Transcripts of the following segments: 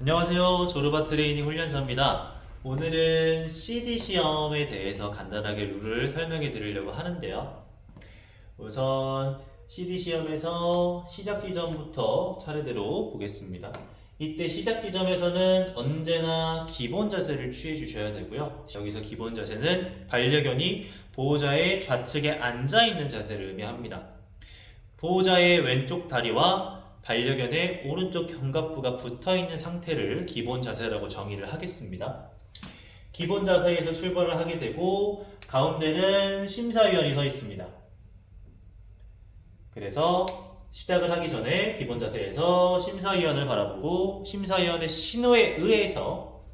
안녕하세요. 조르바 트레이닝 훈련사입니다. 오늘은 CD 시험에 대해서 간단하게 룰을 설명해 드리려고 하는데요. 우선 CD 시험에서 시작 지점부터 차례대로 보겠습니다. 이때 시작 지점에서는 언제나 기본 자세를 취해 주셔야 되고요. 여기서 기본 자세는 반려견이 보호자의 좌측에 앉아 있는 자세를 의미합니다. 보호자의 왼쪽 다리와 반려견의 오른쪽 견갑부가 붙어있는 상태를 기본 자세라고 정의를 하겠습니다. 기본 자세에서 출발을 하게 되고 가운데는 심사위원이 서 있습니다. 그래서 시작을 하기 전에 기본 자세에서 심사위원을 바라보고 심사위원의 신호에 의해서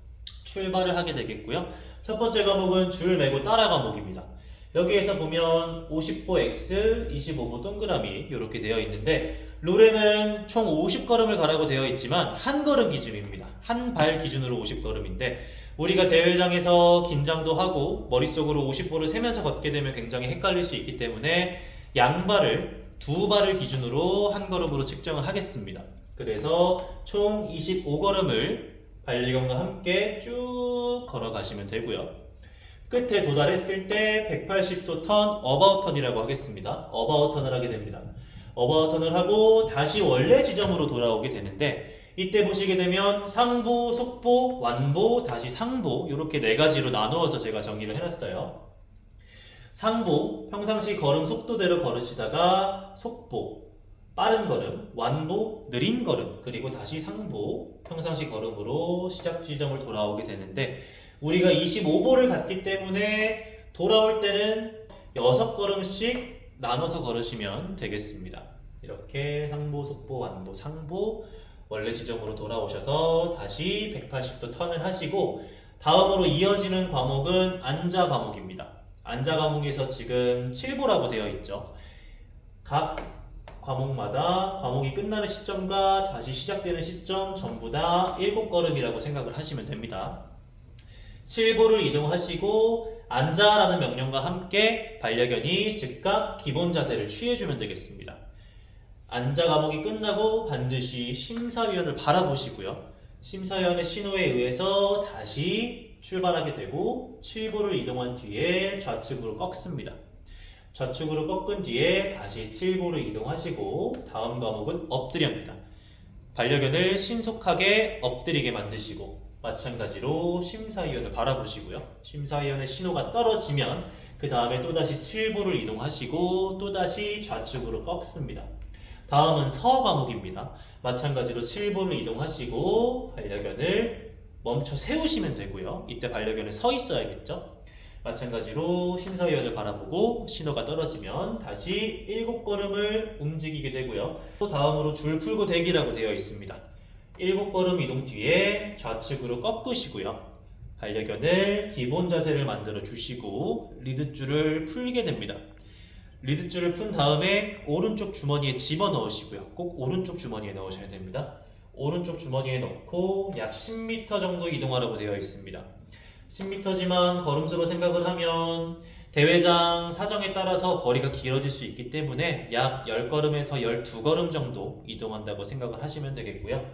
출발을 하게 되겠고요. 첫 번째 과목은 줄 매고 따라 과목입니다. 여기에서 보면 50보 X, 25보 동그라미 이렇게 되어 있는데 룰에는 총 50걸음을 가라고 되어 있지만 한 걸음 기준입니다. 한 발 기준으로 50걸음인데 우리가 대회장에서 긴장도 하고 머릿속으로 50보를 세면서 걷게 되면 굉장히 헷갈릴 수 있기 때문에 양발을 두 발을 기준으로 한 걸음으로 측정을 하겠습니다. 그래서 총 25걸음을 반려견과 함께 쭉 걸어가시면 되고요. 끝에 도달했을 때 180도 턴 어바웃 턴이라고 하겠습니다. 어바웃 턴을 하게 됩니다. 어바웃 턴을 하고 다시 원래 지점으로 돌아오게 되는데 이때 보시게 되면 상보, 속보, 완보, 다시 상보 이렇게 네 가지로 나누어서 제가 정의를 해놨어요. 상보, 평상시 걸음 속도대로 걸으시다가 속보, 빠른 걸음, 완보, 느린 걸음, 그리고 다시 상보, 평상시 걸음으로 시작 지점을 돌아오게 되는데 우리가 25보를 갔기 때문에 돌아올 때는 6걸음씩 나눠서 걸으시면 되겠습니다. 이렇게 상보, 속보, 완보, 상보 원래 지점으로 돌아오셔서 다시 180도 턴을 하시고 다음으로 이어지는 과목은 앉아 과목입니다. 앉아 과목에서 지금 7보라고 되어 있죠. 각 과목마다 과목이 끝나는 시점과 다시 시작되는 시점 전부 다 7걸음이라고 생각을 하시면 됩니다. 7보를 이동하시고 앉아라는 명령과 함께 반려견이 즉각 기본 자세를 취해주면 되겠습니다. 앉아 과목이 끝나고 반드시 심사위원을 바라보시고요. 심사위원의 신호에 의해서 다시 출발하게 되고 7보를 이동한 뒤에 좌측으로 꺾습니다. 좌측으로 꺾은 뒤에 다시 7보를 이동하시고 다음 과목은 엎드려입니다. 반려견을 신속하게 엎드리게 만드시고 마찬가지로 심사위원을 바라보시고요. 심사위원의 신호가 떨어지면 그 다음에 또다시 7보를 이동하시고 또다시 좌측으로 꺾습니다. 다음은 서 과목입니다. 마찬가지로 7보를 이동하시고 반려견을 멈춰 세우시면 되고요. 이때 반려견은 서 있어야겠죠. 마찬가지로 심사위원을 바라보고 신호가 떨어지면 다시 7걸음을 움직이게 되고요. 또 다음으로 줄 풀고 대기라고 되어 있습니다. 7걸음 이동 뒤에 좌측으로 꺾으시고요. 반려견을 기본 자세를 만들어 주시고 리드줄을 풀게 됩니다. 리드줄을 푼 다음에 오른쪽 주머니에 집어 넣으시고요. 꼭 오른쪽 주머니에 넣으셔야 됩니다. 오른쪽 주머니에 넣고 약 10m 정도 이동하라고 되어 있습니다. 10m지만 걸음수로 생각을 하면 대회장 사정에 따라서 거리가 길어질 수 있기 때문에 약 10걸음에서 12걸음 정도 이동한다고 생각을 하시면 되겠고요.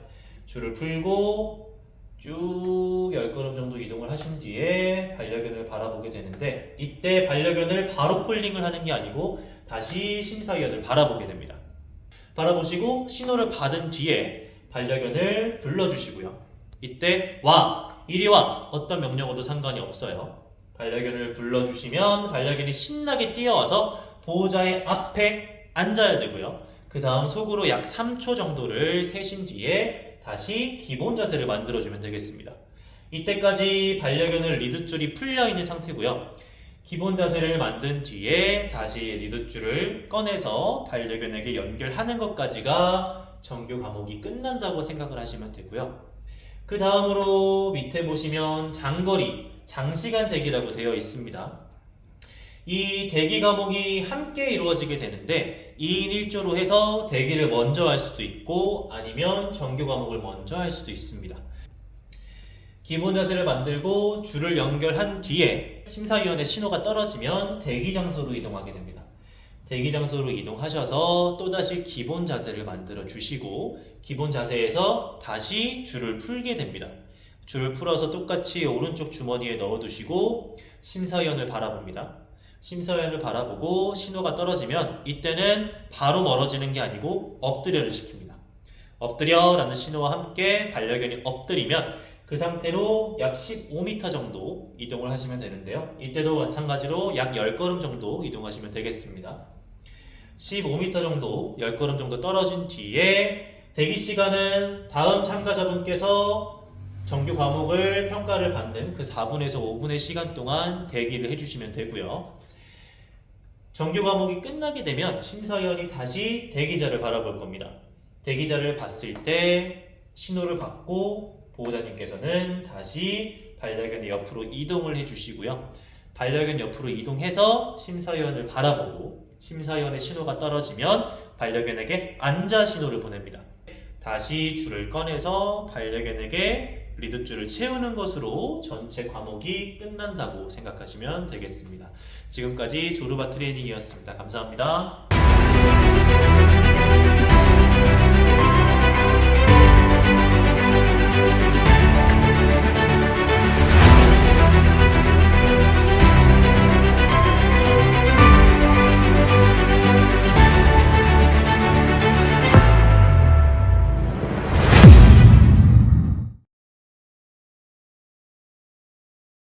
줄을 풀고 쭉 10걸음 정도 이동을 하신 뒤에 반려견을 바라보게 되는데 이때 반려견을 바로 폴링을 하는 게 아니고 다시 심사위원을 바라보게 됩니다. 바라보시고 신호를 받은 뒤에 반려견을 불러주시고요. 이때 와! 이리 와! 어떤 명령어도 상관이 없어요. 반려견을 불러주시면 반려견이 신나게 뛰어와서 보호자의 앞에 앉아야 되고요. 그 다음 속으로 약 3초 정도를 세신 뒤에 다시 기본 자세를 만들어주면 되겠습니다. 이때까지 반려견은 리드줄이 풀려있는 상태고요. 기본 자세를 만든 뒤에 다시 리드줄을 꺼내서 반려견에게 연결하는 것까지가 정규 과목이 끝난다고 생각을 하시면 되고요. 그 다음으로 밑에 보시면 장거리, 장시간 대기라고 되어 있습니다. 이 대기 과목이 함께 이루어지게 되는데 2인 1조로 해서 대기를 먼저 할 수도 있고 아니면 정규 과목을 먼저 할 수도 있습니다. 기본 자세를 만들고 줄을 연결한 뒤에 심사위원의 신호가 떨어지면 대기 장소로 이동하게 됩니다. 대기 장소로 이동하셔서 또다시 기본 자세를 만들어 주시고 기본 자세에서 다시 줄을 풀게 됩니다. 줄을 풀어서 똑같이 오른쪽 주머니에 넣어두시고 심사위원을 바라봅니다. 심사위원을 바라보고 신호가 떨어지면 이때는 바로 멀어지는 게 아니고 엎드려를 시킵니다. 엎드려 라는 신호와 함께 반려견이 엎드리면 그 상태로 약 15m 정도 이동을 하시면 되는데요. 이때도 마찬가지로 약 10걸음 정도 이동하시면 되겠습니다. 15m 정도, 10걸음 정도 떨어진 뒤에 대기 시간은 다음 참가자분께서 정규 과목을 평가를 받는 그 4분에서 5분의 시간 동안 대기를 해주시면 되고요. 정규 과목이 끝나게 되면 심사위원이 다시 대기자를 바라볼 겁니다. 대기자를 봤을 때 신호를 받고 보호자님께서는 다시 반려견의 옆으로 이동을 해주시고요. 반려견 옆으로 이동해서 심사위원을 바라보고 심사위원의 신호가 떨어지면 반려견에게 앉아 신호를 보냅니다. 다시 줄을 꺼내서 반려견에게 리드줄을 채우는 것으로 전체 과목이 끝난다고 생각하시면 되겠습니다. 지금까지 조르바 트레이닝이었습니다. 감사합니다.